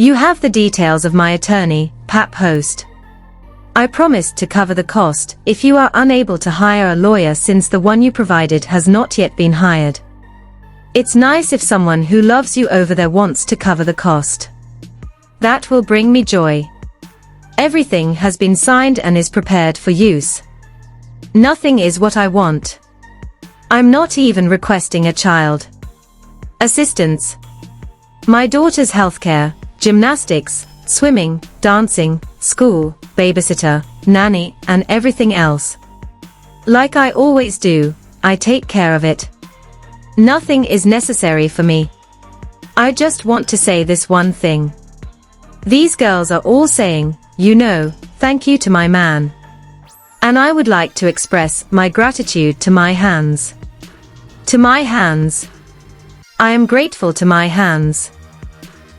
You have the details of my attorney, Papoose. I promised to cover the cost if you are unable to hire a lawyer since the one you provided has not yet been hired. It's nice if someone who loves you over there wants to cover the cost. That will bring me joy. Everything has been signed and is prepared for use. Nothing is what I want. I'm not even requesting a child assistance. My daughter's healthcare, gymnastics, swimming, dancing, school, babysitter, nanny, and everything else. Like I always do, I take care of it. Nothing is necessary for me. I just want to say this one thing. These girls are all saying, thank you to my man. And I would like to express my gratitude to my hands. To my hands. I am grateful to my hands.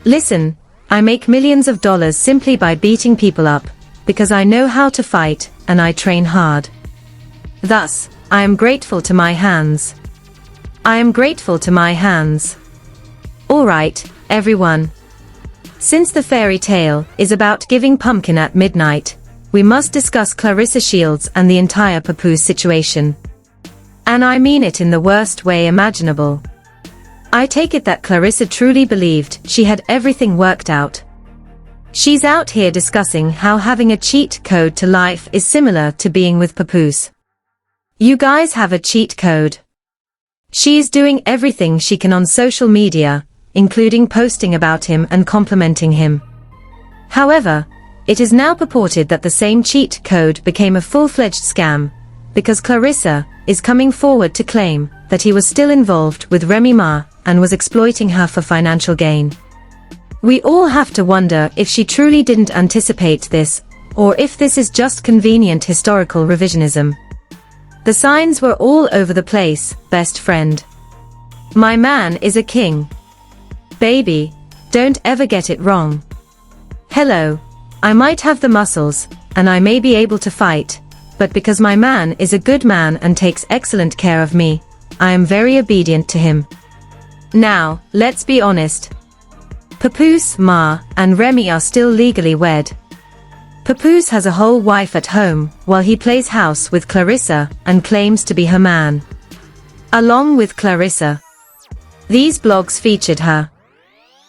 Listen, I make millions of dollars simply by beating people up, because I know how to fight, and I train hard. Thus, I am grateful to my hands. I am grateful to my hands. Alright, everyone. Since the fairy tale is about giving pumpkin at midnight, we must discuss Claressa Shields and the entire Papoose situation. And I mean it in the worst way imaginable. I take it that Claressa truly believed she had everything worked out. She's out here discussing how having a cheat code to life is similar to being with Papoose. You guys have a cheat code. She's doing everything she can on social media, including posting about him and complimenting him. However, it is now purported that the same cheat code became a full-fledged scam, because Claressa is coming forward to claim that he was still involved with Remy and was exploiting her for financial gain. We all have to wonder if she truly didn't anticipate this, or if this is just convenient historical revisionism. The signs were all over the place, best friend. My man is a king. Baby, don't ever get it wrong. Hello, I might have the muscles, and I may be able to fight, but because my man is a good man and takes excellent care of me, I am very obedient to him. Now, let's be honest. Papoose, and Remy are still legally wed. Papoose has a whole wife at home, while he plays house with Claressa and claims to be her man. Along with Claressa. These blogs featured her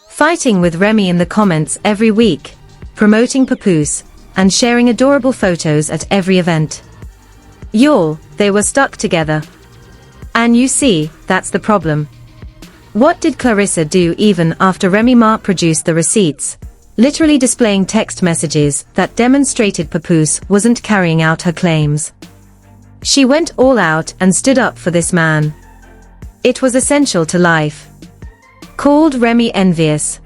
fighting with Remy in the comments every week, promoting Papoose, and sharing adorable photos at every event. They were stuck together. And you see, that's the problem. What did Claressa do even after Remy produced the receipts, literally displaying text messages that demonstrated Papoose wasn't carrying out her claims? She went all out and stood up for this man. It was essential to life. Called Remy envious.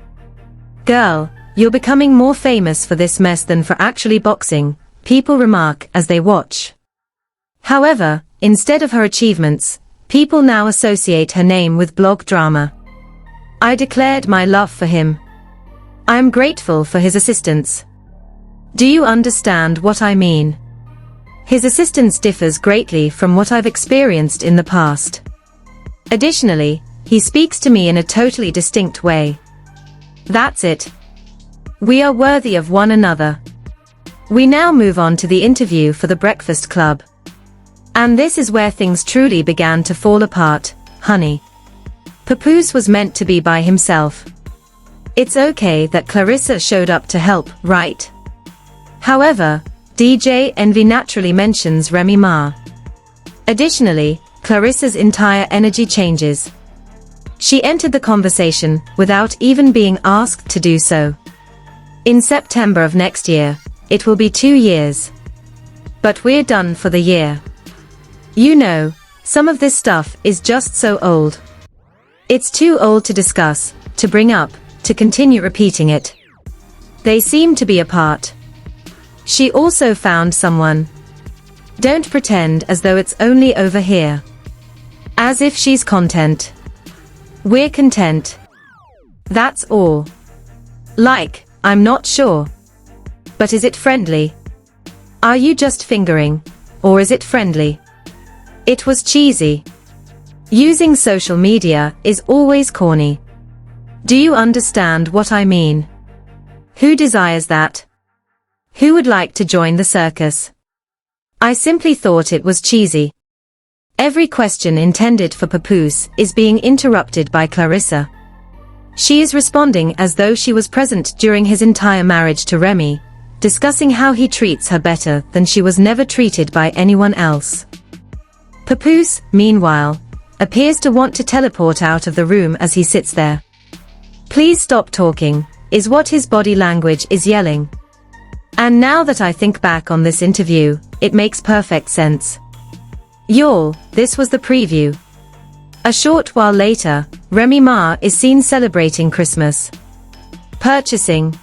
Girl, you're becoming more famous for this mess than for actually boxing, people remark as they watch. However, instead of her achievements, people now associate her name with blog drama. I declared my love for him. I am grateful for his assistance. Do you understand what I mean? His assistance differs greatly from what I've experienced in the past. Additionally, he speaks to me in a totally distinct way. That's it. We are worthy of one another. We now move on to the interview for the Breakfast Club. And this is where things truly began to fall apart, honey. Papoose was meant to be by himself. It's okay that Claressa showed up to help, right? However, DJ Envy naturally mentions Remy Ma. Additionally, Claressa's entire energy changes. She entered the conversation without even being asked to do so. In September of next year, it will be 2 years. But we're done for the year. Some of this stuff is just so old. It's too old to discuss, to bring up, to continue repeating it. They seem to be apart. She also found someone. Don't pretend as though it's only over here. As if she's content. We're content. That's all. I'm not sure. But is it friendly? Are you just fingering? Or is it friendly? It was cheesy. Using social media is always corny. Do you understand what I mean? Who desires that? Who would like to join the circus? I simply thought it was cheesy. Every question intended for Papoose is being interrupted by Claressa. She is responding as though she was present during his entire marriage to Remy, discussing how he treats her better than she was never treated by anyone else. Papoose, meanwhile, appears to want to teleport out of the room as he sits there. Please stop talking, is what his body language is yelling. And now that I think back on this interview, it makes perfect sense. Y'all, this was the preview. A short while later, Remy Ma is seen celebrating Christmas. Purchasing.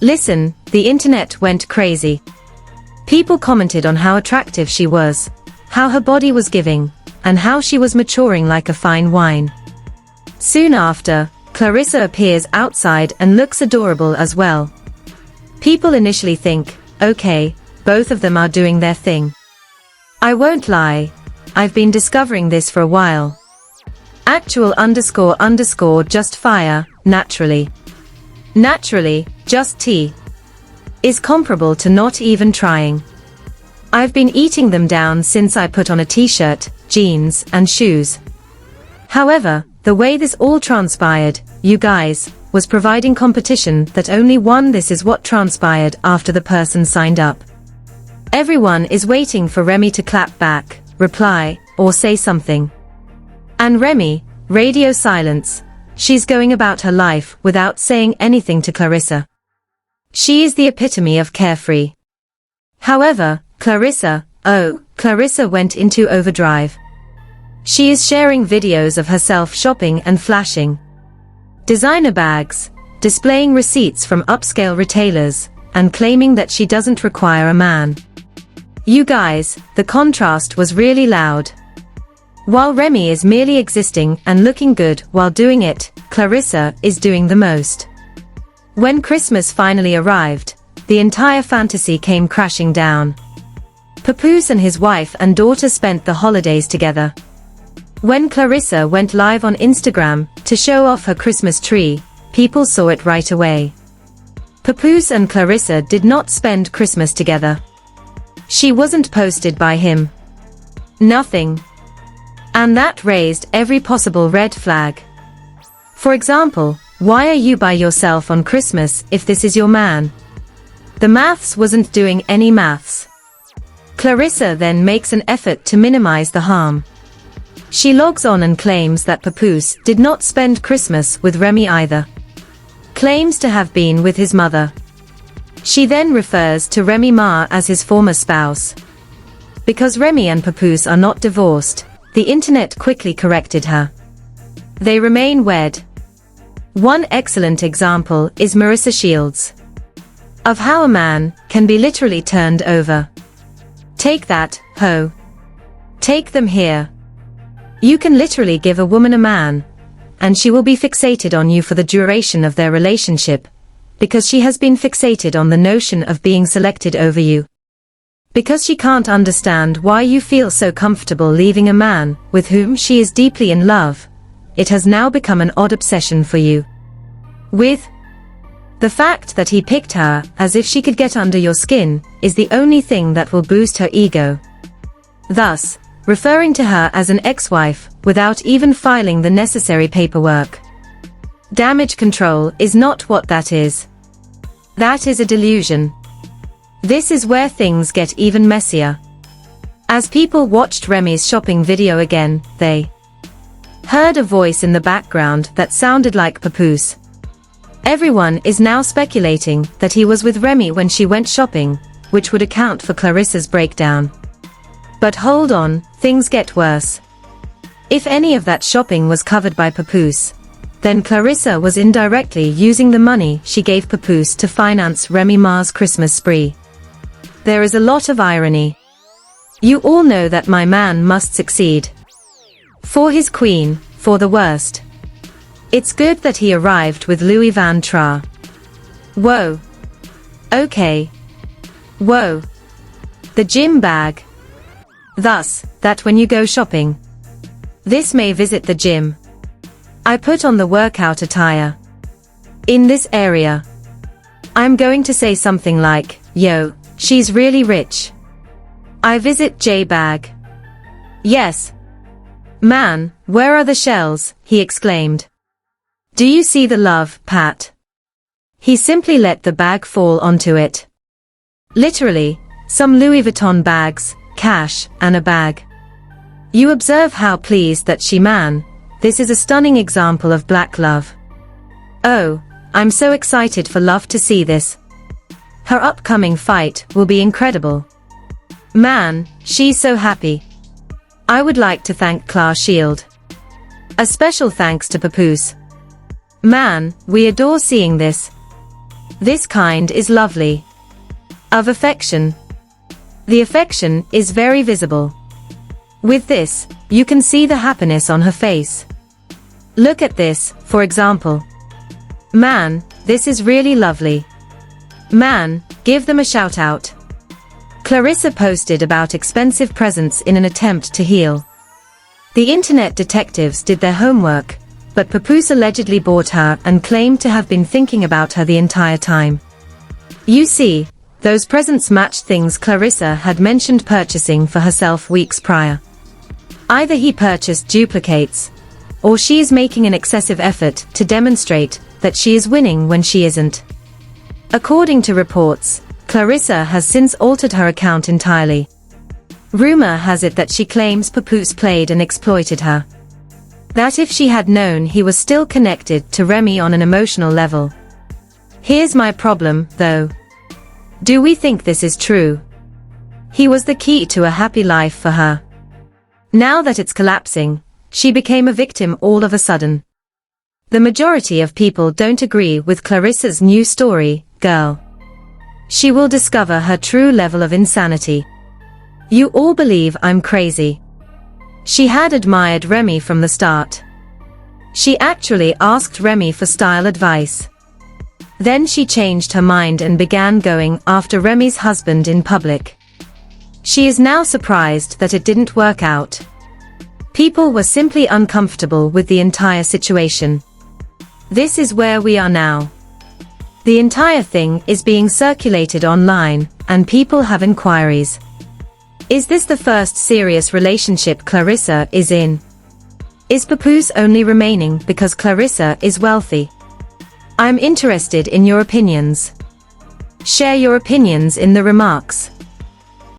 Listen, the internet went crazy. People commented on how attractive she was, how her body was giving, and how she was maturing like a fine wine. Soon after, Claressa appears outside and looks adorable as well. People initially think, okay, both of them are doing their thing. I won't lie, I've been discovering this for a while. Actual _ just fire, naturally. Naturally, just tea. Is comparable to not even trying. I've been eating them down since I put on a t-shirt, jeans, and shoes. However, the way this all transpired, you guys, was providing competition that only won. This is what transpired after the person signed up. Everyone is waiting for Remy to clap back, reply, or say something. And Remy, radio silence. She's going about her life without saying anything to Claressa. She is the epitome of carefree. However, Claressa went into overdrive. She is sharing videos of herself shopping and flashing designer bags, displaying receipts from upscale retailers, and claiming that she doesn't require a man. You guys, the contrast was really loud. While Remy is merely existing and looking good while doing it, Claressa is doing the most. When Christmas finally arrived, the entire fantasy came crashing down. Papoose and his wife and daughter spent the holidays together. When Claressa went live on Instagram to show off her Christmas tree, people saw it right away. Papoose and Claressa did not spend Christmas together. She wasn't posted by him. Nothing. And that raised every possible red flag. For example, why are you by yourself on Christmas if this is your man? The maths wasn't doing any maths. Claressa then makes an effort to minimize the harm. She logs on and claims that Papoose did not spend Christmas with Remy either. Claims to have been with his mother. She then refers to Remy Ma as his former spouse. Because Remy and Papoose are not divorced, the internet quickly corrected her. They remain wed. One excellent example is Marissa Shields. Of how a man can be literally turned over. Take that, ho. Take them here. You can literally give a woman a man, and she will be fixated on you for the duration of their relationship, because she has been fixated on the notion of being selected over you. Because she can't understand why you feel so comfortable leaving a man with whom she is deeply in love, it has now become an odd obsession for you. With the fact that he picked her as if she could get under your skin is the only thing that will boost her ego. Thus, referring to her as an ex-wife without even filing the necessary paperwork. Damage control is not what that is. That is a delusion. This is where things get even messier. As people watched Remy's shopping video again, they heard a voice in the background that sounded like Papoose. Everyone is now speculating that he was with Remy when she went shopping, which would account for Claressa's breakdown. But hold on, things get worse. If any of that shopping was covered by Papoose, then Claressa was indirectly using the money she gave Papoose to finance Remy Ma's Christmas spree. There is a lot of irony. You all know that my man must succeed. For his queen, for the worst. It's good that he arrived with Louis Van Tra. Whoa. Okay. Whoa. The gym bag. Thus, that when you go shopping, this may visit the gym. I put on the workout attire. In this area. I'm going to say something like, yo, she's really rich. I visit J-Bag. Yes. Man, where are the shells? He exclaimed. Do you see the love, Pat? He simply let the bag fall onto it. Literally, some Louis Vuitton bags, cash, and a bag. You observe how pleased that she man. This is a stunning example of black love. Oh, I'm so excited for love to see this. Her upcoming fight will be incredible. Man, she's so happy. I would like to thank Claressa Shield. A special thanks to Papoose. Man, we adore seeing this. This kind is lovely. Of affection. The affection is very visible. With this, you can see the happiness on her face. Look at this, for example. Man, this is really lovely. Man, give them a shout out. Claressa posted about expensive presents in an attempt to heal. The internet detectives did their homework, but Papoose allegedly bought her and claimed to have been thinking about her the entire time. You see, those presents matched things Claressa had mentioned purchasing for herself weeks prior. Either he purchased duplicates, or she is making an excessive effort to demonstrate that she is winning when she isn't. According to reports, Claressa has since altered her account entirely. Rumor has it that she claims Papoose played and exploited her. That if she had known he was still connected to Remy on an emotional level. Here's my problem, though. Do we think this is true? He was the key to a happy life for her. Now that it's collapsing, she became a victim all of a sudden. The majority of people don't agree with Claressa's new story, girl. She will discover her true level of insanity. You all believe I'm crazy. She had admired Remy from the start. She actually asked Remy for style advice. Then she changed her mind and began going after Remy's husband in public. She is now surprised that it didn't work out. People were simply uncomfortable with the entire situation. This is where we are now. The entire thing is being circulated online, and people have inquiries. Is this the first serious relationship Claressa is in? Is Papoose only remaining because Claressa is wealthy? I'm interested in your opinions. Share your opinions in the remarks.